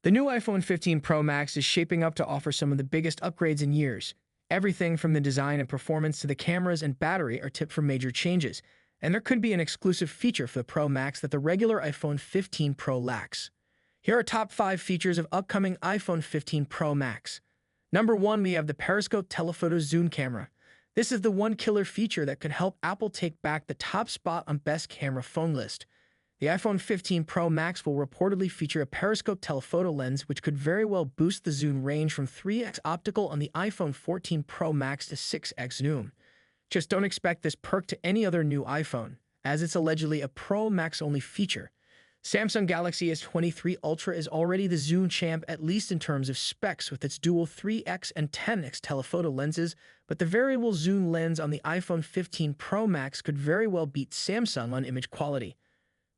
The new iPhone 15 Pro Max is shaping up to offer some of the biggest upgrades in years. Everything from the design and performance to the cameras and battery are tipped for major changes, and there could be an exclusive feature for the Pro Max that the regular iPhone 15 Pro lacks. Here are top 5 features of upcoming iPhone 15 Pro Max. Number 1, we have the periscope telephoto zoom camera. This is the one killer feature that could help Apple take back the top spot on best camera phone list. The iPhone 15 Pro Max will reportedly feature a periscope telephoto lens, which could very well boost the zoom range from 3x optical on the iPhone 14 Pro Max to 6x zoom. Just don't expect this perk to any other new iPhone, as it's allegedly a Pro Max-only feature. Samsung Galaxy S23 Ultra is already the zoom champ, at least in terms of specs, with its dual 3x and 10x telephoto lenses, but the variable zoom lens on the iPhone 15 Pro Max could very well beat Samsung on image quality.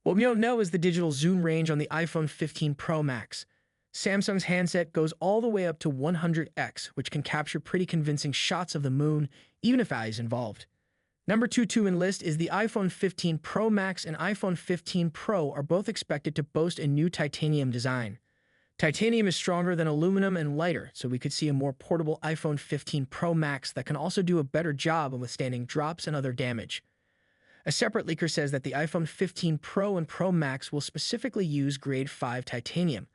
What we don't know is the digital zoom range on the iPhone 15 Pro Max. Samsung's handset goes all the way up to 100x, which can capture pretty convincing shots of the moon, even if AI is involved. Number 2 in list is the iPhone 15 Pro Max and iPhone 15 Pro are both expected to boast a new titanium design. Titanium is stronger than aluminum and lighter, so we could see a more portable iPhone 15 Pro Max that can also do a better job of withstanding drops and other damage. A separate leaker says that the iPhone 15 Pro and Pro Max will specifically use grade 5 titanium.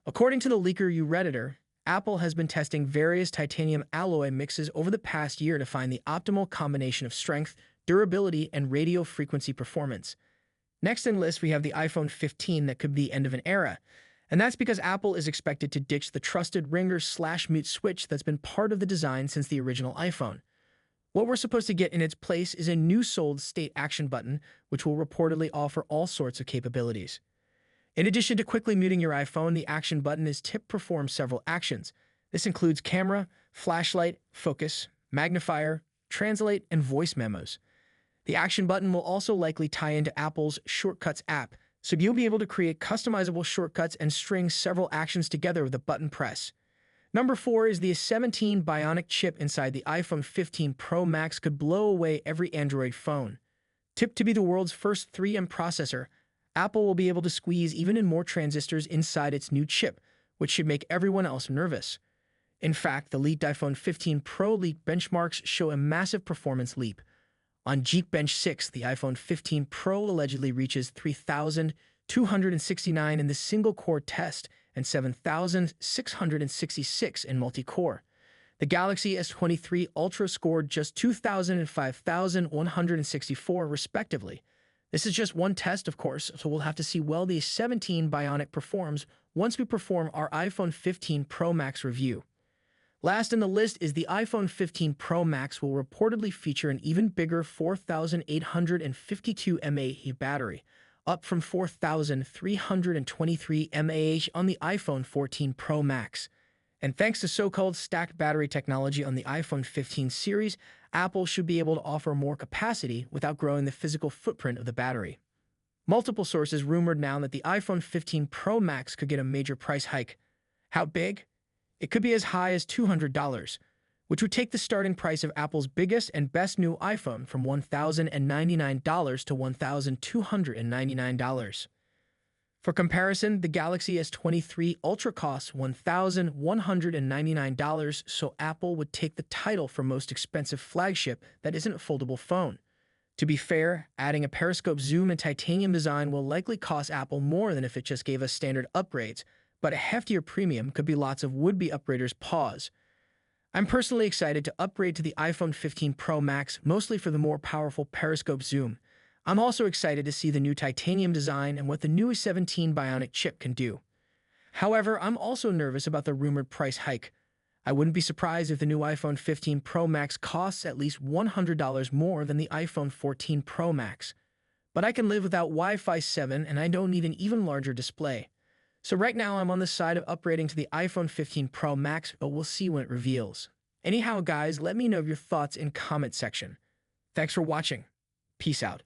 According to the leaker Redditor, Apple has been testing various titanium alloy mixes over the past year to find the optimal combination of strength, durability, and radio frequency performance. Next in list, we have the iPhone 15 that could be the end of an era, and that's because Apple is expected to ditch the trusted ringer/mute switch that's been part of the design since the original iPhone. What we're supposed to get in its place is a new solid-state action button, which will reportedly offer all sorts of capabilities. In addition to quickly muting your iPhone, the action button is tipped to perform several actions. This includes camera, flashlight, focus, magnifier, translate, and voice memos. The action button will also likely tie into Apple's Shortcuts app, so you'll be able to create customizable shortcuts and string several actions together with a button press. Number 4 is the A17 Bionic chip inside the iPhone 15 Pro Max could blow away every Android phone. Tipped to be the world's first 3M processor, Apple will be able to squeeze even in more transistors inside its new chip, which should make everyone else nervous. In fact, the leaked iPhone 15 Pro leak benchmarks show a massive performance leap. On Geekbench 6, the iPhone 15 Pro allegedly reaches 3,269 in the single-core test and 7,666 in multi-core. The Galaxy S23 Ultra scored just 2,000 and 5,164 respectively. This is just one test, of course, so we'll have to see well the 17 Bionic performs once we perform our iPhone 15 Pro Max review. Last in the list is the iPhone 15 Pro Max will reportedly feature an even bigger 4,852 mAh battery, up from 4,323 mAh on the iPhone 14 Pro Max. And thanks to so-called stacked battery technology on the iPhone 15 series, Apple should be able to offer more capacity without growing the physical footprint of the battery. Multiple sources rumored now that the iPhone 15 Pro Max could get a major price hike. How big? It could be as high as $200, which would take the starting price of Apple's biggest and best new iPhone from $1,099 to $1,299. For comparison, the Galaxy S23 Ultra costs $1,199, so Apple would take the title for most expensive flagship that isn't a foldable phone. To be fair, adding a periscope zoom and titanium design will likely cost Apple more than if it just gave us standard upgrades, but a heftier premium could be lots of would-be upgraders' pause. I'm personally excited to upgrade to the iPhone 15 Pro Max, mostly for the more powerful periscope zoom. I'm also excited to see the new titanium design and what the new A17 Bionic chip can do. However, I'm also nervous about the rumored price hike. I wouldn't be surprised if the new iPhone 15 Pro Max costs at least $100 more than the iPhone 14 Pro Max. But I can live without Wi-Fi 7 and I don't need an even larger display. So right now I'm on the side of upgrading to the iPhone 15 Pro Max, but we'll see when it reveals. Anyhow guys, let me know your thoughts in comment section. Thanks for watching. Peace out.